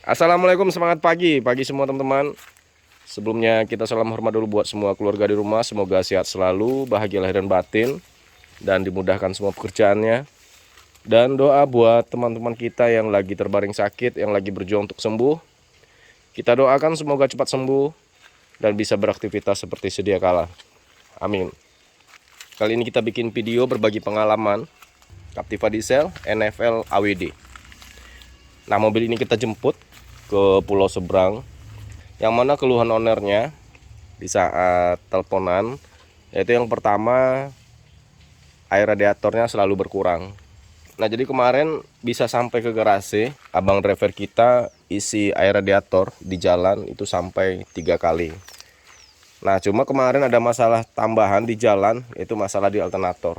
Assalamualaikum, semangat pagi semua teman-teman. Sebelumnya kita salam hormat dulu buat semua keluarga di rumah. Semoga sehat selalu, bahagia lahir dan batin, dan dimudahkan semua pekerjaannya. Dan doa buat teman-teman kita yang lagi terbaring sakit, yang lagi berjuang untuk sembuh. Kita doakan semoga cepat sembuh dan bisa beraktivitas seperti sedia kala. Amin. Kali ini kita bikin video berbagi pengalaman Captiva Diesel NFL AWD. Nah, mobil ini kita jemput ke Pulau Seberang, yang mana keluhan ownernya di saat teleponan yaitu yang pertama, air radiatornya selalu berkurang. Nah, jadi kemarin bisa sampai ke garasi, abang driver kita isi air radiator di jalan itu sampai 3 kali. Nah, cuma kemarin ada masalah tambahan di jalan, yaitu masalah di alternator.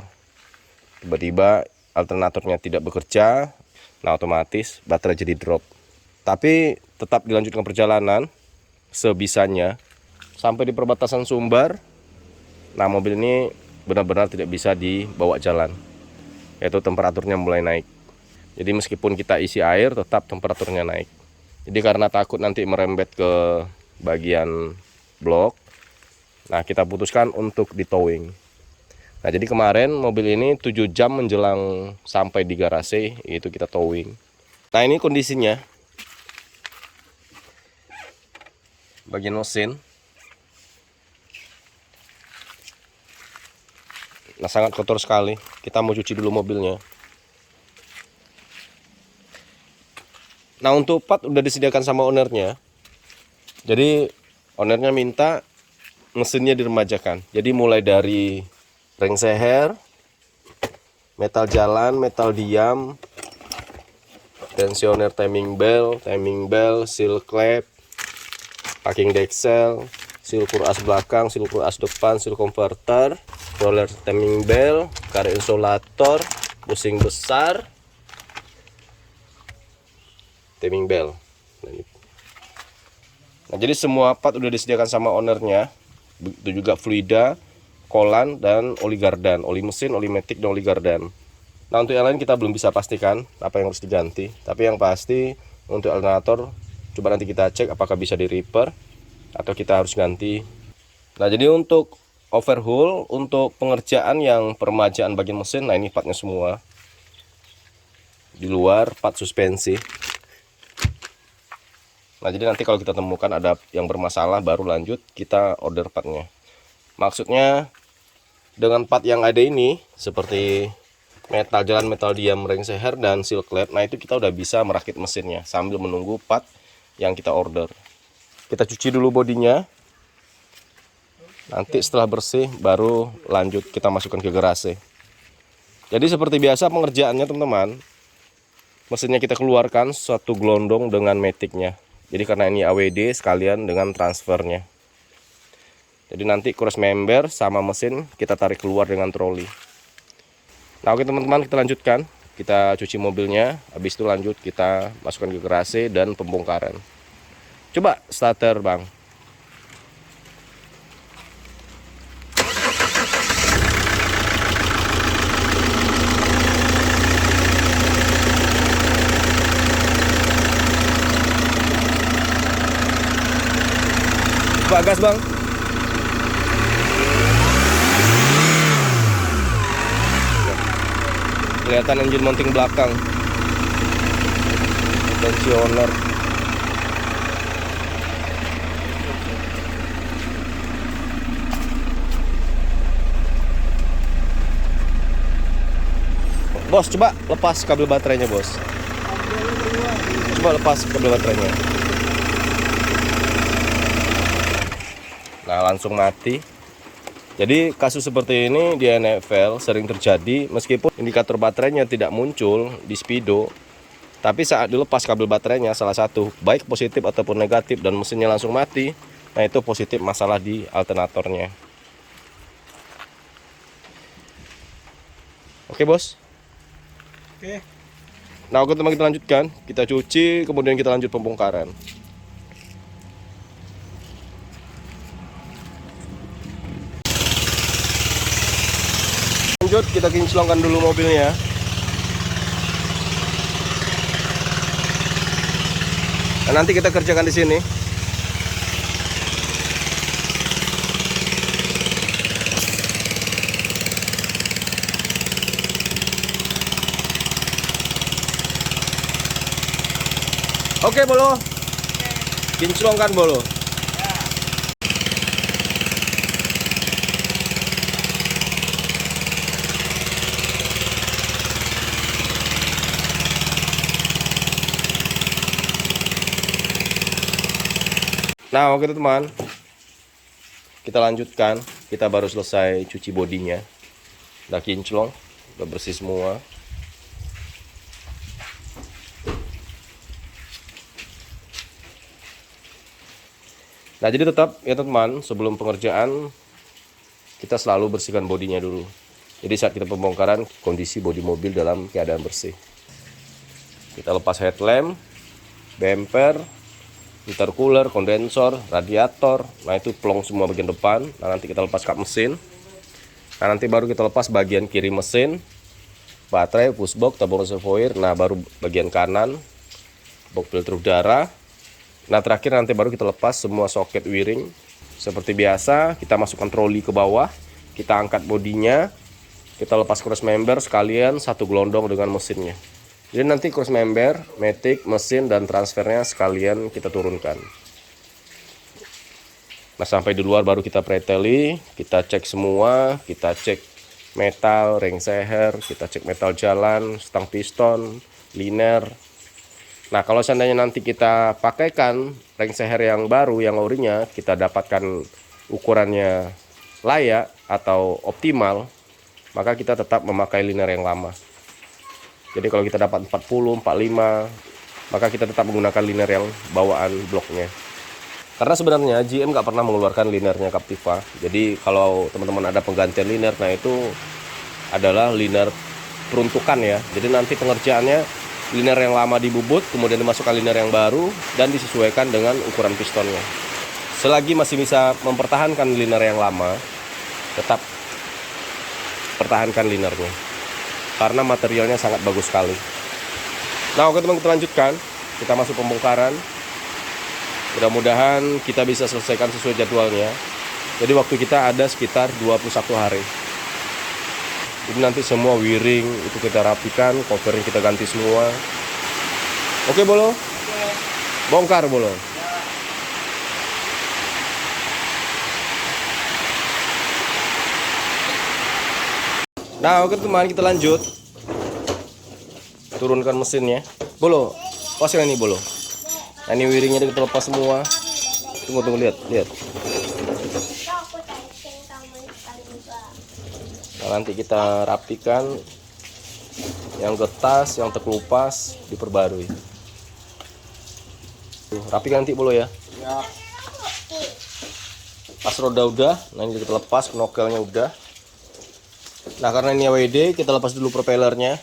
Tiba-tiba alternatornya tidak bekerja, nah otomatis baterai jadi drop. Tapi tetap dilanjutkan perjalanan sebisanya sampai di perbatasan Sumbar. Nah, mobil ini benar-benar tidak bisa dibawa jalan, yaitu temperaturnya mulai naik. Jadi meskipun kita isi air, tetap temperaturnya naik. Jadi karena takut nanti merembet ke bagian blok, nah kita putuskan untuk di towing. Nah, jadi kemarin mobil ini 7 jam menjelang sampai di garasi itu kita towing. Nah, ini kondisinya bagian mesin. Nah, sangat kotor sekali. Kita mau cuci dulu mobilnya. Nah, untuk part udah disediakan sama ownernya. Jadi ownernya minta mesinnya diremajakan. Jadi mulai dari ring seher, metal jalan, metal diam, tensioner timing bell, seal clamp, packing decksel, seal as belakang, seal as depan, seal converter, roller timing bell, karet insulator, busing besar, timing bell. Nah, jadi semua part udah disediakan sama ownernya. Begitu juga fluida, kolan, dan oli gardan, oli mesin, oli matic, dan oli gardan. Nah, untuk yang lain kita belum bisa pastikan apa yang harus diganti. Tapi yang pasti untuk alternator, coba nanti kita cek apakah bisa di repair atau kita harus ganti. Nah, jadi untuk overhaul, untuk pengerjaan yang peremajaan bagian mesin, nah ini partnya semua. Di luar part suspensi. Nah, jadi nanti kalau kita temukan ada yang bermasalah, baru lanjut kita order partnya. Maksudnya dengan part yang ada ini, seperti metal jalan, metal diam, ring seher, dan seal clamp, nah itu kita udah bisa merakit mesinnya sambil menunggu part yang kita order. Kita cuci dulu bodinya. Nanti setelah bersih baru lanjut kita masukkan ke garasi. Jadi seperti biasa pengerjaannya teman-teman, mesinnya kita keluarkan satu gelondong dengan maticnya. Jadi karena ini AWD sekalian dengan transfernya. Jadi nanti cross member sama mesin kita tarik keluar dengan troli. Nah, oke teman-teman, kita lanjutkan. Kita cuci mobilnya, habis itu lanjut kita masukkan ke garasi dan pembongkaran. Coba starter, Bang. Coba gas, Bang. Kelihatan engine mounting belakang, tensioner. Bos, coba lepas kabel baterainya, bos. Coba lepas kabel baterainya. Nah, langsung mati. Jadi kasus seperti ini di NFL sering terjadi meskipun indikator baterainya tidak muncul di speedo. Tapi saat dilepas kabel baterainya salah satu, baik positif ataupun negatif, dan mesinnya langsung mati, nah itu positif masalah di alternatornya. Oke, bos. Oke. Nah, oke teman, kita lanjutkan. Kita cuci, kemudian kita lanjut pembongkaran. Lanjut, kita kinclongkan dulu mobilnya. Nah, nanti kita kerjakan di sini. Oke, Bolo. Kinclongkan, Bolo. Nah, oke teman, kita lanjutkan. Kita baru selesai cuci bodinya, udah kinclong, udah bersih semua. Nah, jadi tetap ya teman, sebelum pengerjaan kita selalu bersihkan bodinya dulu. Jadi saat kita pembongkaran, kondisi bodi mobil dalam keadaan bersih. Kita lepas headlamp, bumper, intercooler, kondensor, radiator. Nah, itu plong semua bagian depan. Nah, nanti kita lepas kap mesin. Nah, nanti baru kita lepas bagian kiri mesin, baterai, pushbox, tabung reservoir. Nah, baru bagian kanan, box filter udara. Nah, terakhir nanti baru kita lepas semua soket wiring. Seperti biasa, kita masukkan troli ke bawah, kita angkat bodinya, kita lepas cross member sekalian satu gelondong dengan mesinnya. Jadi nanti cross member, matic, mesin, dan transfernya sekalian kita turunkan. Nah, sampai di luar baru kita preteli, kita cek semua, kita cek metal, ring seher, kita cek metal jalan, stang piston, liner. Nah, kalau seandainya nanti kita pakaikan ring seher yang baru, yang orinya, kita dapatkan ukurannya layak atau optimal, maka kita tetap memakai liner yang lama. Jadi kalau kita dapat 40, 45, maka kita tetap menggunakan liner yang bawaan bloknya. Karena sebenarnya GM nggak pernah mengeluarkan linernya Captiva. Jadi kalau teman-teman ada penggantian liner, nah itu adalah liner peruntukan ya. Jadi nanti pengerjaannya liner yang lama dibubut, kemudian dimasukkan liner yang baru, dan disesuaikan dengan ukuran pistonnya. Selagi masih bisa mempertahankan liner yang lama, tetap pertahankan linernya. Karena materialnya sangat bagus sekali. Nah, oke teman, kita lanjutkan. Kita masuk pembongkaran. Mudah-mudahan kita bisa selesaikan sesuai jadwalnya. Jadi waktu kita ada sekitar 21 hari. Jadi nanti semua wiring itu kita rapikan, covernya kita ganti semua. Oke, Bolo? Bongkar, Bolo. Nah, oke teman, kita lanjut. Turunkan mesinnya. Bolo, pasang ini, Bolo. Nah, ini wiringnya kita lepas semua. Tunggu, lihat. Nah, nanti kita rapikan. Yang getas, yang terkelupas diperbarui. Rapikan nanti, Bolo ya. Pas roda udah, nah ini kita lepas, knokelnya udah. Nah, karena ini WD, kita lepas dulu propellernya.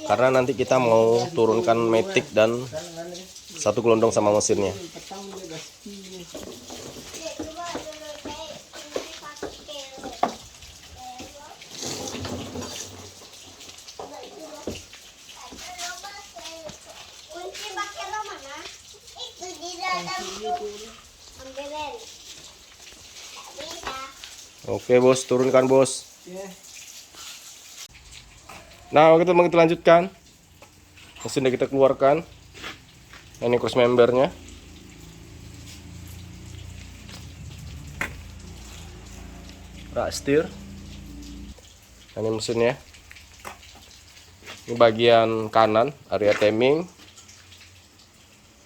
Karena nanti kita mau turunkan matic dan satu gelondong sama mesinnya. Oke, Bos, turunkan, Bos. Nah, oke teman, kita lanjutkan. Mesin udah kita keluarkan. Ini cross membernya. Rak setir. Ini mesinnya. Ini bagian kanan, area timing.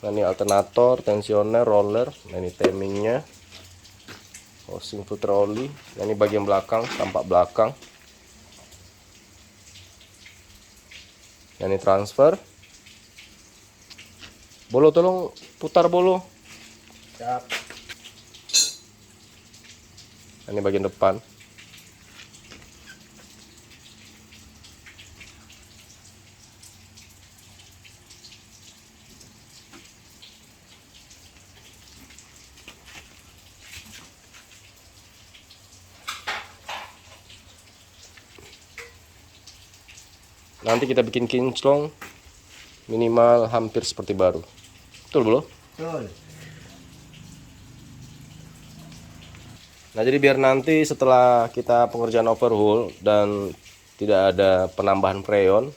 Nah, ini alternator, tensioner, roller. Nah, ini timingnya. Housing filter oli. Nah, ini bagian belakang, tampak belakang. Nah, ini transfer. Bolo, tolong putar, Bolo. Siap. Nah, ini bagian depan. Nanti kita bikin kinclong minimal hampir seperti baru. Betul, Bro? Betul. Nah, jadi biar nanti setelah kita pengerjaan overhaul dan tidak ada penambahan freon,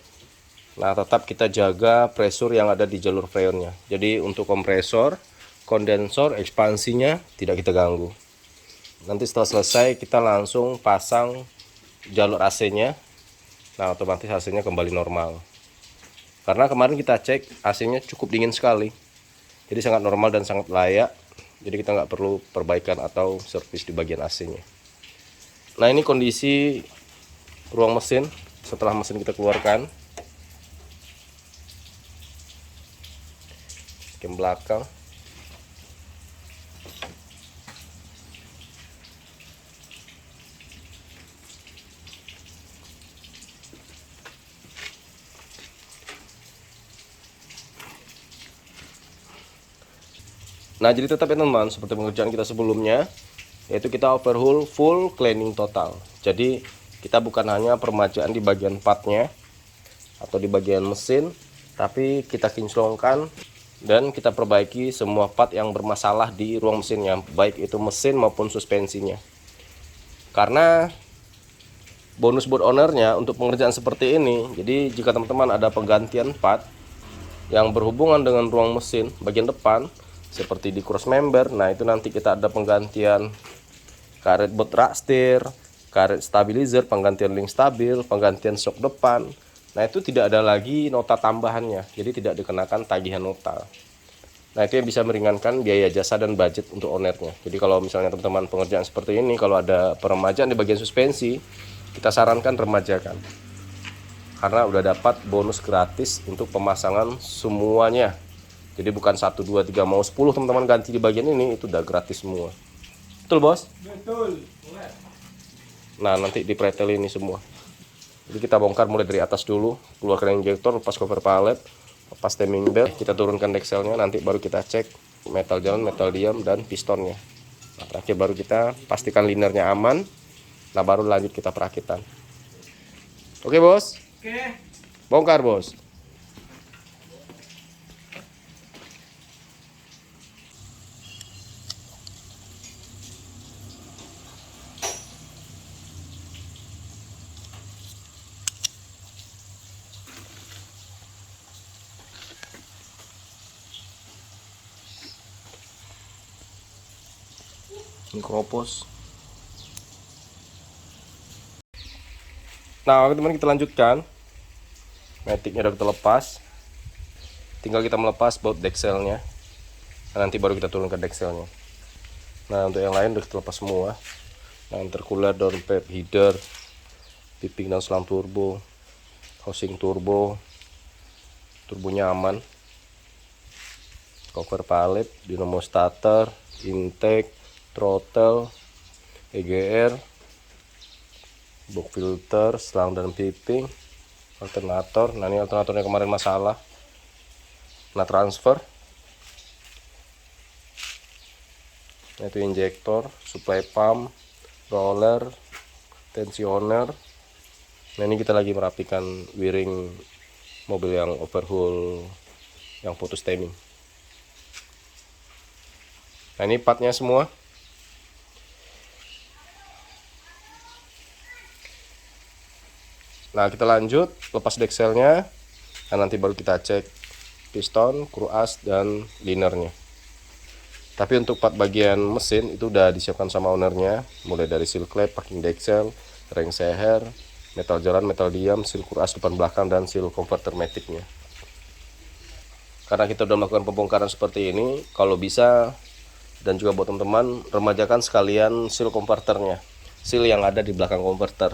nah tetap kita jaga pressure yang ada di jalur freonnya. Jadi untuk kompresor, kondensor, ekspansinya tidak kita ganggu. Nanti setelah selesai kita langsung pasang jalur AC-nya. Nah, otomatis AC-nya kembali normal. Karena kemarin kita cek AC-nya cukup dingin sekali. Jadi sangat normal dan sangat layak. Jadi kita nggak perlu perbaikan atau servis di bagian AC-nya. Nah, ini kondisi ruang mesin setelah mesin kita keluarkan. Skem belakang. Nah, jadi tetap ya teman, seperti pengerjaan kita sebelumnya, yaitu kita overhaul full cleaning total. Jadi kita bukan hanya permajaan di bagian partnya atau di bagian mesin, tapi kita kinclongkan dan kita perbaiki semua part yang bermasalah di ruang mesinnya, baik itu mesin maupun suspensinya. Karena bonus buat ownernya untuk pengerjaan seperti ini, jadi jika teman-teman ada penggantian part yang berhubungan dengan ruang mesin bagian depan, seperti di cross member, nah itu nanti kita ada penggantian karet bot rak setir, karet stabilizer, penggantian link stabil, penggantian shock depan. Nah itu tidak ada lagi nota tambahannya, jadi tidak dikenakan tagihan nota. Nah itu yang bisa meringankan biaya jasa dan budget untuk ownernya. Jadi kalau misalnya teman-teman pengerjaan seperti ini, kalau ada peremajaan di bagian suspensi, kita sarankan remajakan. Karena udah dapat bonus gratis untuk pemasangan semuanya. Jadi bukan 1, 2, 3, mau 10 teman-teman ganti di bagian ini, itu udah gratis semua. Betul bos? Betul. Nah nanti dipretel ini semua. Jadi kita bongkar mulai dari atas dulu, keluarkan injektor, lepas cover palet, lepas timing belt, kita turunkan dekselnya, nanti baru kita cek metal jalan, metal diam, dan pistonnya. Nah, terakhir baru kita pastikan linernya aman, nah baru lanjut kita perakitan. Oke bos? Oke. Bongkar bos. Ini keropos. Nah, oke teman, kita lanjutkan. Maticnya udah kita lepas. Tinggal kita melepas baut dekselnya. Nah, nanti baru kita turunkan dekselnya. Nah, untuk yang lain udah kita lepas semua. Nah, intercooler, downpipe, header, piping dan selang turbo, housing turbo, turbonya aman, cover palet, dinamo starter, intake, throttle, EGR, box filter, selang dan piping, alternator. Nah ini alternatornya kemarin masalah. Nah transfer, nah, itu injektor, supply pump, roller, tensioner. Nah ini kita lagi merapikan wiring mobil yang overhaul, yang putus timing. Nah ini partnya semua. Nah kita lanjut lepas dekselnya. Nah nanti baru kita cek piston, kruas, dan linernya. Tapi untuk part bagian mesin itu udah disiapkan sama ownernya, mulai dari seal clamp, packing deksel, reng seher, metal jalan, metal diam, seal kruas depan belakang, dan seal converter maticnya. Karena kita udah melakukan pembongkaran seperti ini, kalau bisa dan juga buat teman-teman, remajakan sekalian seal converternya, seal yang ada di belakang converter.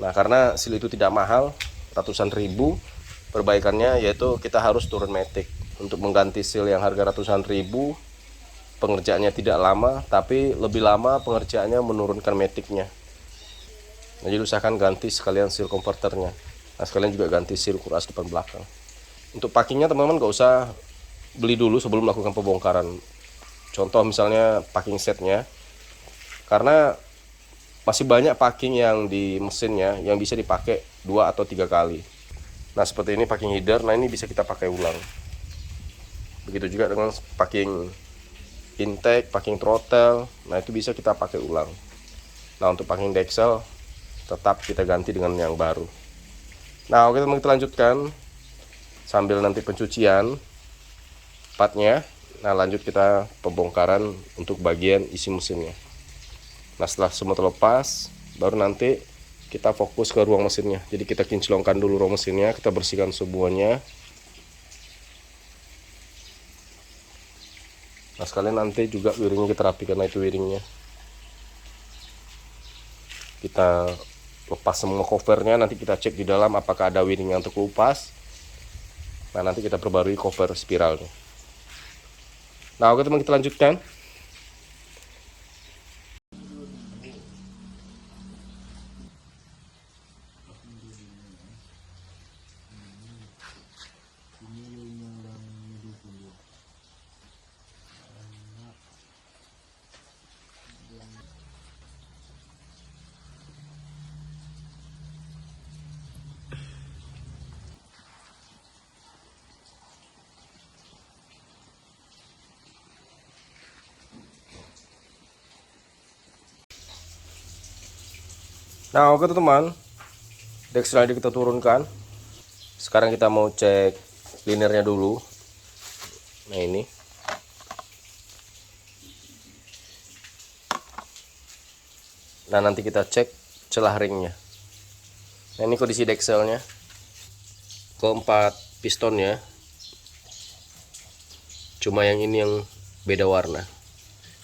Nah karena seal itu tidak mahal, ratusan ribu, perbaikannya yaitu kita harus turun matic. Untuk mengganti seal yang harga ratusan ribu, pengerjaannya tidak lama, tapi lebih lama pengerjaannya menurunkan maticnya. Nah, jadi usahakan ganti sekalian seal converternya. Nah sekalian juga ganti seal kruas depan belakang. Untuk packingnya teman-teman gak usah beli dulu sebelum melakukan pembongkaran. Contoh misalnya packing setnya, karena masih banyak packing yang di mesinnya yang bisa dipakai 2 atau 3 kali. Nah seperti ini packing header, nah ini bisa kita pakai ulang. Begitu juga dengan packing intake, packing throttle. Nah itu bisa kita pakai ulang. Nah untuk packing deksel tetap kita ganti dengan yang baru. Nah oke teman, kita lanjutkan sambil nanti pencucian partnya. Nah lanjut kita pembongkaran untuk bagian isi mesinnya. Nah setelah semua terlepas, baru nanti kita fokus ke ruang mesinnya. Jadi kita kinclongkan dulu ruang mesinnya, kita bersihkan semuanya. Nah sekalian nanti juga wiringnya kita rapikan. Nah itu wiringnya kita lepas semua covernya, nanti kita cek di dalam apakah ada wiring yang terkelupas. Nah nanti kita perbarui cover spiralnya. Nah oke teman, kita lanjutkan. Nah oke teman, deksel kita turunkan. Sekarang kita mau cek linernya dulu. Nah ini. Nah nanti kita cek celah ringnya. Nah ini kondisi dekselnya. Keempat pistonnya. Cuma yang ini yang beda warna.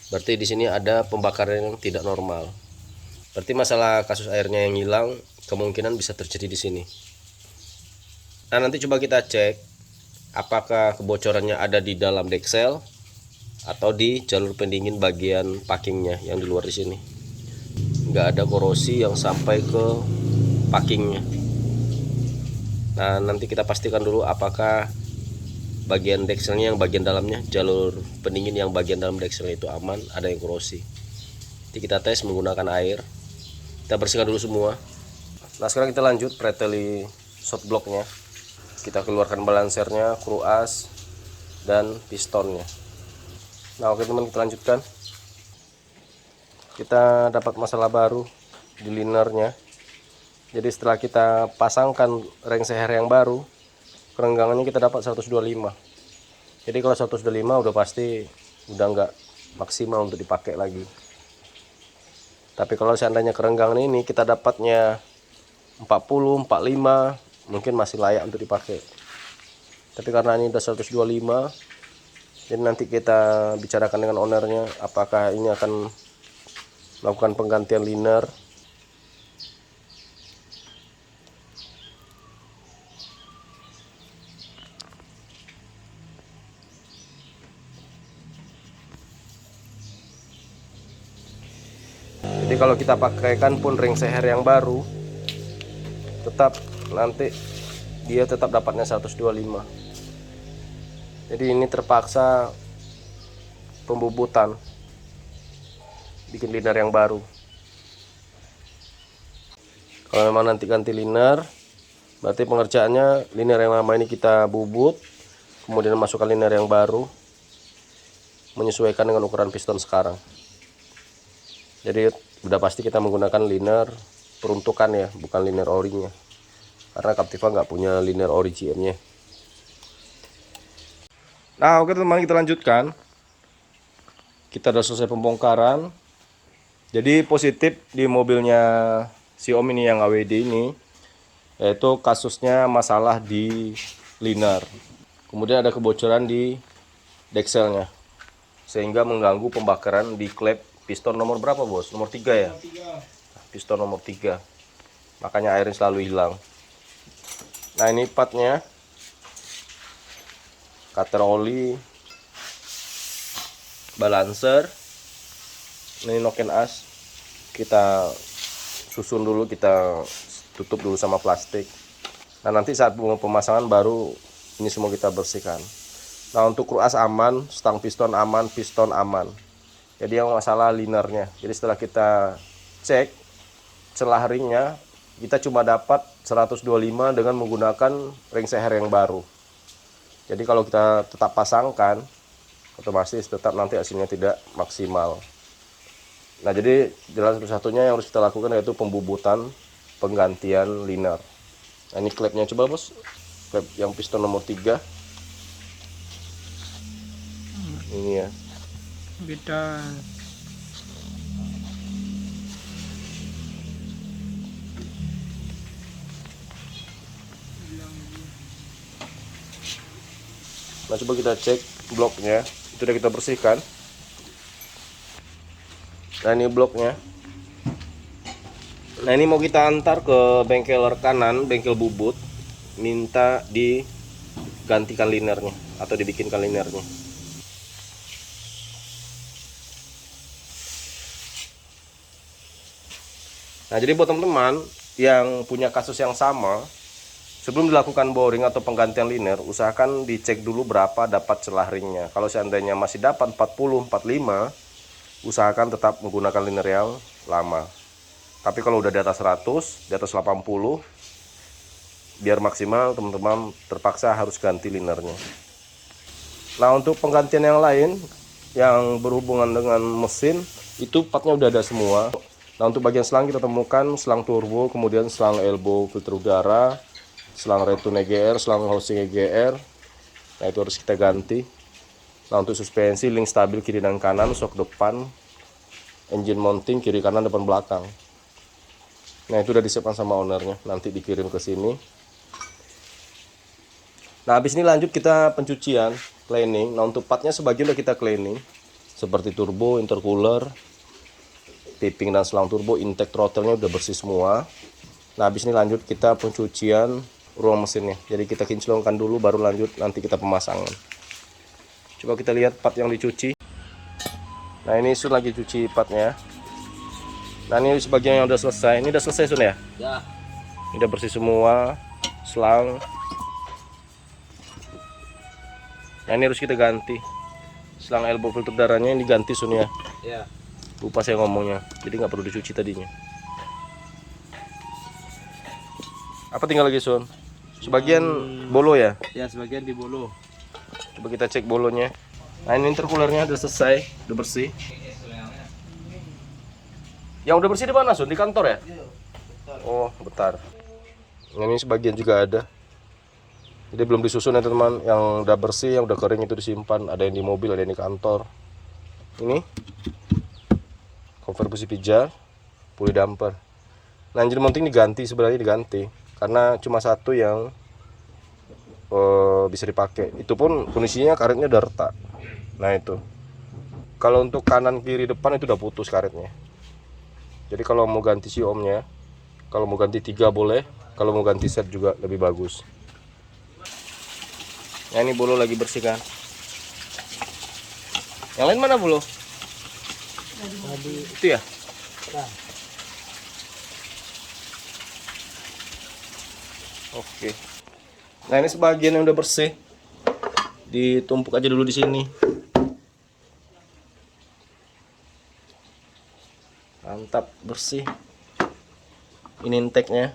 Berarti di sini ada pembakaran yang tidak normal. Berarti masalah kasus airnya yang hilang kemungkinan bisa terjadi di sini. Nah nanti coba kita cek apakah kebocorannya ada di dalam deksel atau di jalur pendingin bagian packingnya yang di luar di sini. Nggak ada korosi yang sampai ke packingnya. Nah nanti kita pastikan dulu apakah bagian dekselnya yang bagian dalamnya, jalur pendingin yang bagian dalam dekselnya itu aman, ada yang korosi. Nanti kita tes menggunakan air. Kita bersihkan dulu semua. Nah sekarang kita lanjut preteli shot blocknya. Kita keluarkan balancernya, kru as, dan pistonnya. Nah oke teman, kita lanjutkan. Kita dapat masalah baru di linernya. Jadi setelah kita pasangkan ring seher yang baru, kerenggangannya kita dapat 125. Jadi kalau 125 udah pasti udah nggak maksimal untuk dipakai lagi. Tapi kalau seandainya kerenggangan ini kita dapatnya 40, 45, mungkin masih layak untuk dipakai. Tapi karena ini udah 125, jadi nanti kita bicarakan dengan ownernya apakah ini akan melakukan penggantian liner. Jadi kalau kita pakaikan pun ring seher yang baru, tetap nanti dia tetap dapatnya 125. Jadi ini terpaksa pembubutan, bikin liner yang baru. Kalau memang nanti ganti liner, berarti pengerjaannya liner yang lama ini kita bubut, kemudian masukkan liner yang baru, menyesuaikan dengan ukuran piston sekarang. Jadi udah pasti kita menggunakan liner peruntukan ya, bukan liner orinya, karena Captiva nggak punya liner ori GM-nya. Nah oke teman, kita lanjutkan. Kita udah selesai pembongkaran. Jadi positif di mobilnya si Om ini yang AWD ini, yaitu kasusnya masalah di liner. Kemudian ada kebocoran di dekselnya, sehingga mengganggu pembakaran di klep piston nomor berapa bos? Nomor 3 ya? Piston nomor 3. Makanya airnya selalu hilang. Nah ini partnya, cutter oli, balancer, ini noken as. Kita susun dulu, kita tutup dulu sama plastik. Nah nanti saat pemasangan baru ini semua kita bersihkan. Nah untuk kru as aman, stang piston aman, piston aman. Jadi yang masalah linernya. Jadi setelah kita cek celah ringnya, kita cuma dapat 125 dengan menggunakan ring seher yang baru. Jadi kalau kita tetap pasangkan, otomatis tetap nanti hasilnya tidak maksimal. Nah, jadi jalan satu-satunya yang harus kita lakukan yaitu pembubutan penggantian liner. Nah, ini klepnya, coba bos, klep yang piston nomor 3 ini ya, beda. nah coba kita cek bloknya, itu udah kita bersihkan. Nah, ini bloknya. Nah, ini mau kita antar ke bengkel rekanan, bengkel bubut, minta digantikan linernya atau dibikinkan linernya. Nah, jadi buat teman-teman yang punya kasus yang sama, sebelum dilakukan boring atau penggantian liner, usahakan dicek dulu berapa dapat celah ringnya. Kalau seandainya masih dapat 40, 45, usahakan tetap menggunakan liner yang lama. Tapi kalau udah di atas 100, di atas 80, biar maksimal teman-teman terpaksa harus ganti linernya. Nah, untuk penggantian yang lain yang berhubungan dengan mesin, itu partnya udah ada semua. Nah, untuk bagian selang kita temukan selang turbo, kemudian selang elbow filter udara, selang return EGR, selang housing EGR. Nah, itu harus kita ganti. Nah, untuk suspensi, link stabil kiri dan kanan, shock depan, engine mounting kiri kanan depan belakang. Nah, itu udah disiapkan sama ownernya, nanti dikirim ke sini. Nah, habis ini lanjut kita pencucian, cleaning. Nah, untuk partnya sebagian udah kita cleaning, seperti turbo, intercooler, piping dan selang turbo, intake throttle-nya udah bersih semua. Nah, habis ini lanjut kita pencucian ruang mesinnya. Jadi kita kinclongkan dulu, baru lanjut nanti kita pemasangan. Coba kita lihat part yang dicuci. Nah, ini Sun lagi cuci partnya. Nah, ini sebagian yang udah selesai. Ini udah selesai Sun ya? Ya. Ini udah bersih semua, selang. Nah, ini harus kita ganti. Selang elbow filter udaranya ini diganti Sun ya. Ya. Lupa saya ngomongnya, jadi nggak perlu dicuci tadinya. Apa tinggal lagi Sun? Sebagian bolo ya? Ya, sebagian di bolo. Coba kita cek bolonya. Nah, ini intercoolernya udah selesai, udah bersih. Yang udah bersih di mana Sun? Di kantor ya? Oh, bentar. Ini sebagian juga ada. Jadi belum disusun ya teman-teman. Yang udah bersih, yang udah kering itu disimpan. Ada yang di mobil, ada yang di kantor. Ini cover besi pijar, puli damper. Nah, engine mounting diganti, sebenarnya diganti karena cuma satu yang bisa dipakai. Itu pun kondisinya karetnya udah retak. Nah, itu kalau untuk kanan kiri depan itu udah putus karetnya. Jadi kalau mau ganti si omnya, kalau mau ganti 3 boleh, kalau mau ganti set juga lebih bagus. Nah, ini bolo lagi bersihkan. Yang lain mana bolo? Itu ya? Oke. Nah, ini sebagian yang udah bersih. Ditumpuk aja dulu di sini. Mantap, bersih. Ini intake-nya.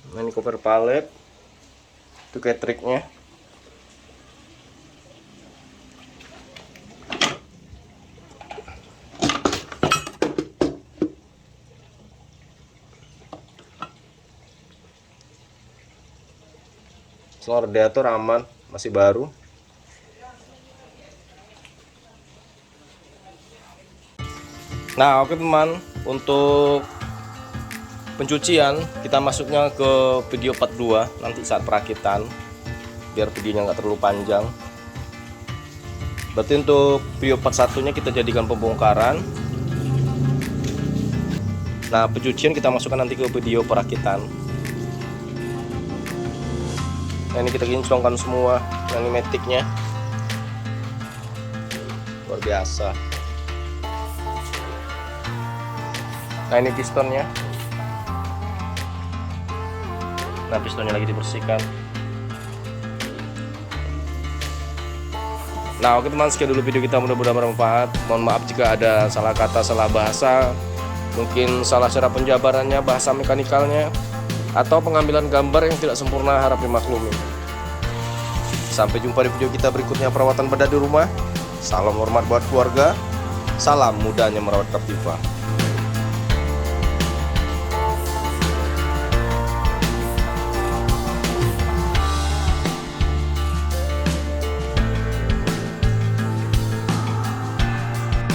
Nah, ini cover palet. Itu kayak triknya. Selang radiator aman, masih baru. Nah, oke teman, untuk pencucian kita masuknya ke video part 2 nanti saat perakitan, biar videonya nggak terlalu panjang. Berarti untuk video part 1-nya kita jadikan pembongkaran. Nah, pencucian kita masukkan nanti ke video perakitan. Nah, ini kita kinclongkan semua yang pneumatiknya. Luar biasa. Nah, ini pistonnya. Nah, pistonnya lagi dibersihkan. Nah oke teman, sekian dulu video kita, mudah-mudahan bermanfaat. Mohon maaf jika ada salah kata, salah bahasa, mungkin salah cara penjabarannya, bahasa mekanikalnya, atau pengambilan gambar yang tidak sempurna, harap dimaklumi. Sampai jumpa di video kita berikutnya, perawatan beda di rumah. Salam hormat buat keluarga, salam mudahnya merawat Captiva.